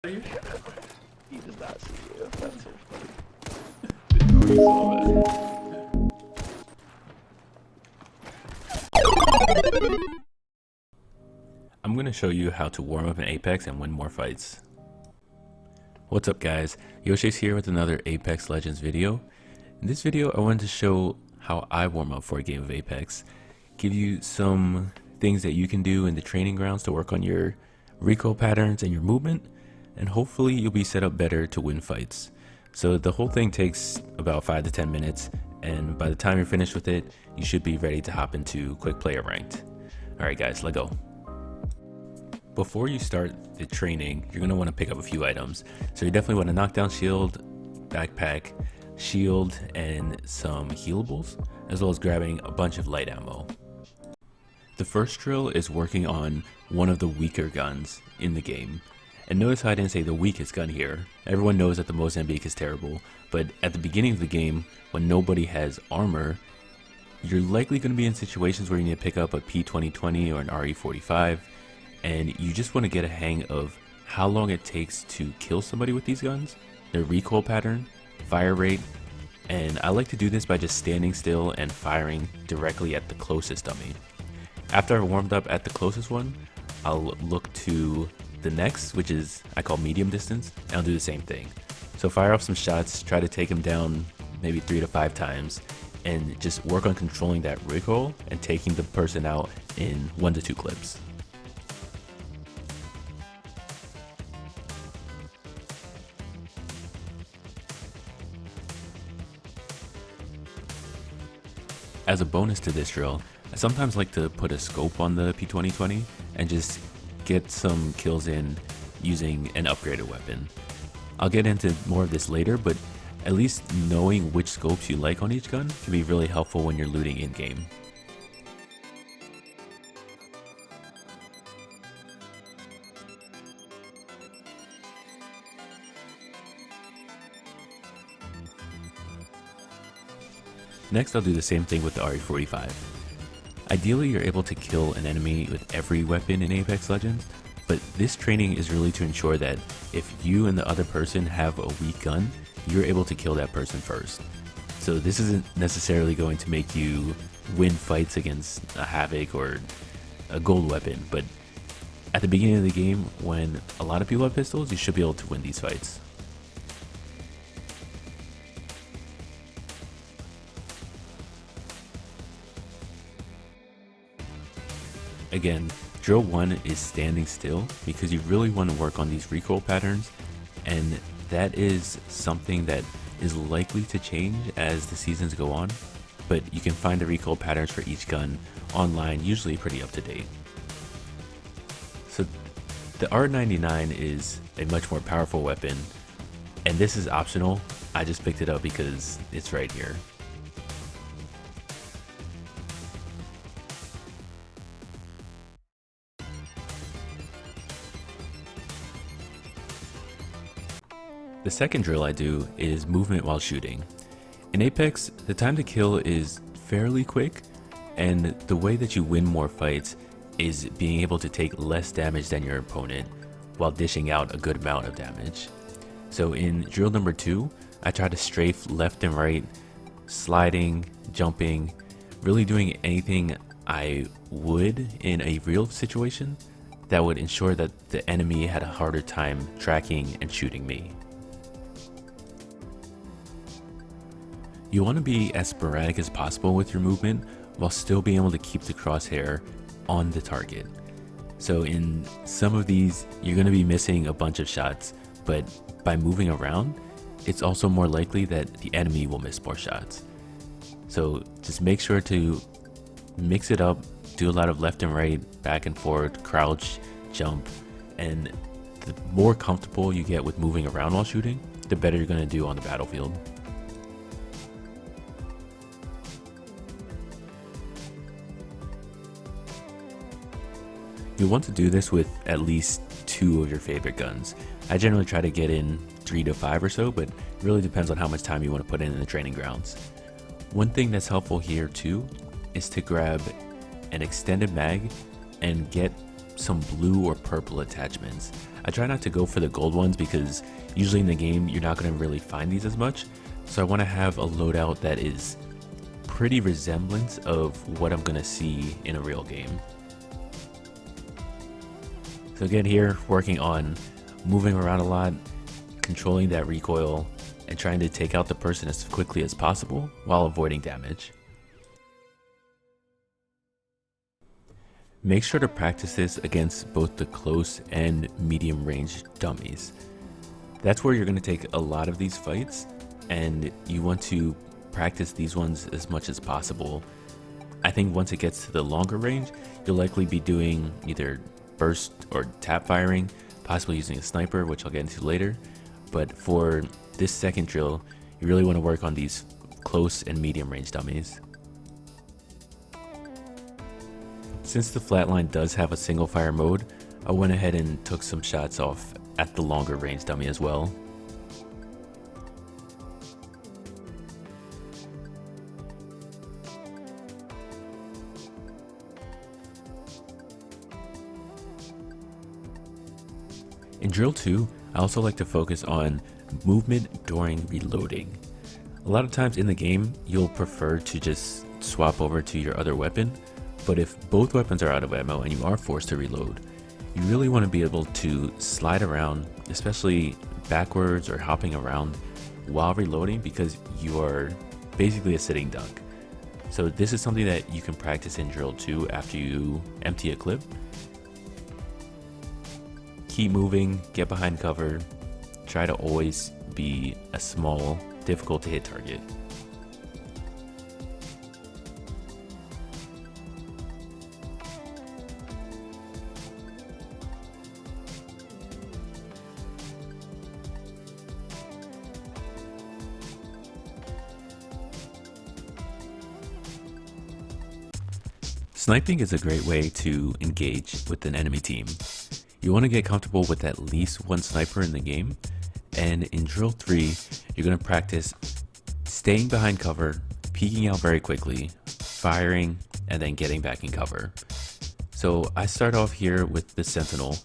He does not see you. That's so funny. I'm going to show you how to warm up in Apex and win more fights. What's up guys, Yoshyaes here with another Apex Legends video. In this video I wanted to show how I warm up for a game of Apex, give you some things that you can do in the training grounds to work on your recoil patterns and your movement, and hopefully you'll be set up better to win fights. So the whole thing takes about 5 to 10 minutes, and by the time you're finished with it, you should be ready to hop into quick player ranked. Alright guys, let's go. Before you start the training, you're going to want to pick up a few items. So you definitely want a knockdown shield, backpack, shield, and some healables, as well as grabbing a bunch of light ammo. The first drill is working on one of the weaker guns in the game. And notice how I didn't say the weakest gun here. Everyone knows that the Mozambique is terrible, but at the beginning of the game, when nobody has armor, you're likely going to be in situations where you need to pick up a P2020 or an RE45, and you just want to get a hang of how long it takes to kill somebody with these guns, their recoil pattern, fire rate, and I like to do this by just standing still and firing directly at the closest dummy. After I've warmed up at the closest one, I'll look to the next, which is I call medium distance, and I'll do the same thing. So fire off some shots, try to take them down maybe 3 to 5 times, and just work on controlling that recoil and taking the person out in 1 to 2 clips. As a bonus to this drill, I sometimes like to put a scope on the P2020 and just get some kills in using an upgraded weapon. I'll get into more of this later, but at least knowing which scopes you like on each gun can be really helpful when you're looting in-game. Next, I'll do the same thing with the RE45. Ideally, you're able to kill an enemy with every weapon in Apex Legends, but this training is really to ensure that if you and the other person have a weak gun, you're able to kill that person first. So this isn't necessarily going to make you win fights against a Havoc or a gold weapon, but at the beginning of the game, when a lot of people have pistols, you should be able to win these fights. Again, drill 1 is standing still because you really want to work on these recoil patterns, and that is something that is likely to change as the seasons go on, but you can find the recoil patterns for each gun online, usually pretty up to date. So the R99 is a much more powerful weapon, and this is optional. I just picked it up because it's right here. The second drill I do is movement while shooting. In Apex, the time to kill is fairly quick, and the way that you win more fights is being able to take less damage than your opponent while dishing out a good amount of damage. So in drill number 2, I try to strafe left and right, sliding, jumping, really doing anything I would in a real situation that would ensure that the enemy had a harder time tracking and shooting me. You want to be as sporadic as possible with your movement while still being able to keep the crosshair on the target. So in some of these, you're going to be missing a bunch of shots, but by moving around, it's also more likely that the enemy will miss more shots. So just make sure to mix it up, do a lot of left and right, back and forth, crouch, jump, and the more comfortable you get with moving around while shooting, the better you're going to do on the battlefield. You'll want to do this with at least 2 of your favorite guns. I generally try to get in 3 to 5 or so, but it really depends on how much time you want to put in the training grounds. One thing that's helpful here too is to grab an extended mag and get some blue or purple attachments. I try not to go for the gold ones because usually in the game you're not going to really find these as much. So I want to have a loadout that is pretty resemblance of what I'm going to see in a real game. So again here, working on moving around a lot, controlling that recoil, and trying to take out the person as quickly as possible while avoiding damage. Make sure to practice this against both the close and medium range dummies. That's where you're going to take a lot of these fights, and you want to practice these ones as much as possible. I think once it gets to the longer range, you'll likely be doing either burst or tap firing, possibly using a sniper, which I'll get into later. But for this second drill, you really want to work on these close and medium range dummies. Since the flatline does have a single fire mode, I went ahead and took some shots off at the longer range dummy as well. In drill 2, I also like to focus on movement during reloading. A lot of times in the game, you'll prefer to just swap over to your other weapon, but if both weapons are out of ammo and you are forced to reload, you really want to be able to slide around, especially backwards or hopping around while reloading, because you are basically a sitting duck. So this is something that you can practice in drill 2 after you empty a clip. Keep moving, get behind cover, try to always be a small, difficult to hit target. Sniping is a great way to engage with an enemy team. You want to get comfortable with at least one sniper in the game, and in drill 3, you're going to practice staying behind cover, peeking out very quickly, firing, and then getting back in cover. So I start off here with the Sentinel,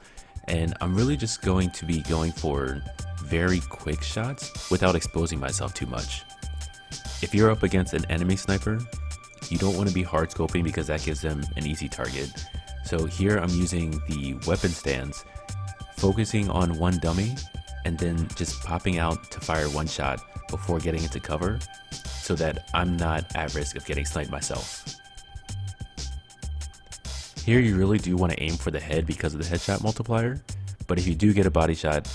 and I'm really just going to be going for very quick shots without exposing myself too much. If you're up against an enemy sniper, you don't want to be hard scoping because that gives them an easy target. So here I'm using the weapon stands, focusing on one dummy, and then just popping out to fire one shot before getting into cover, so that I'm not at risk of getting sniped myself. Here you really do want to aim for the head because of the headshot multiplier, but if you do get a body shot,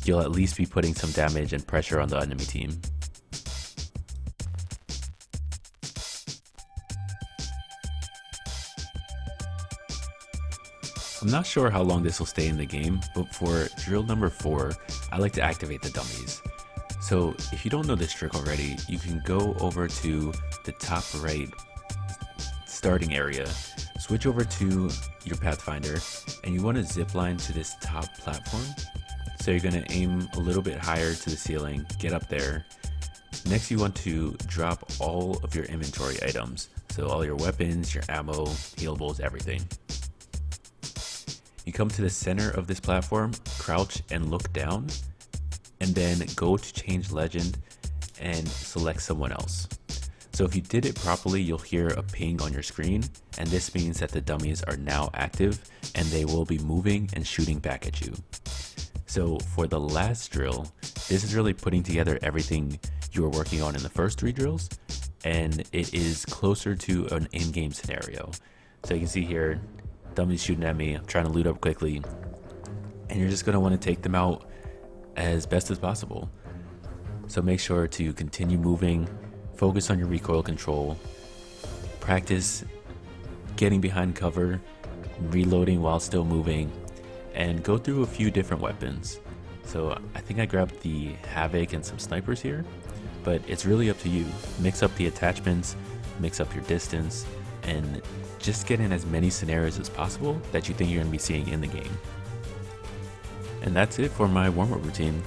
you'll at least be putting some damage and pressure on the enemy team. I'm not sure how long this will stay in the game, but for drill number 4, I like to activate the dummies. So if you don't know this trick already, you can go over to the top right starting area, switch over to your Pathfinder, and you want to zip line to this top platform. So you're going to aim a little bit higher to the ceiling, get up there. Next you want to drop all of your inventory items, so all your weapons, your ammo, healables, everything. You come to the center of this platform, crouch and look down, and then go to change legend and select someone else. So if you did it properly, you'll hear a ping on your screen, and this means that the dummies are now active and they will be moving and shooting back at you. So for the last drill, this is really putting together everything you were working on in the first 3 drills, and it is closer to an in-game scenario. So you can see here, dummies shooting at me, I'm trying to loot up quickly, and you're just going to want to take them out as best as possible. So make sure to continue moving, focus on your recoil control, practice getting behind cover, reloading while still moving, and go through a few different weapons. So I think I grabbed the Havoc and some snipers here, but it's really up to you. Mix up the attachments, mix up your distance, and just get in as many scenarios as possible that you think you're going to be seeing in the game. And that's it for my warm-up routine.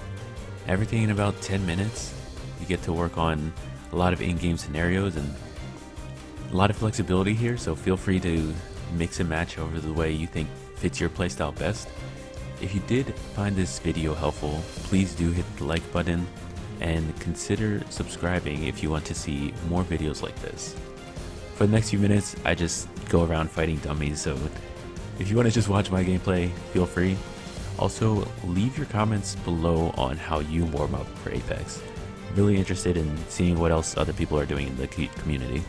Everything in about 10 minutes. You get to work on a lot of in-game scenarios and a lot of flexibility here, so feel free to mix and match over the way you think fits your playstyle best. If you did find this video helpful, please do hit the like button and consider subscribing if you want to see more videos like this. For the next few minutes, I just go around fighting dummies, so if you want to just watch my gameplay, feel free. Also, leave your comments below on how you warm up for Apex. I'm really interested in seeing what else other people are doing in the community.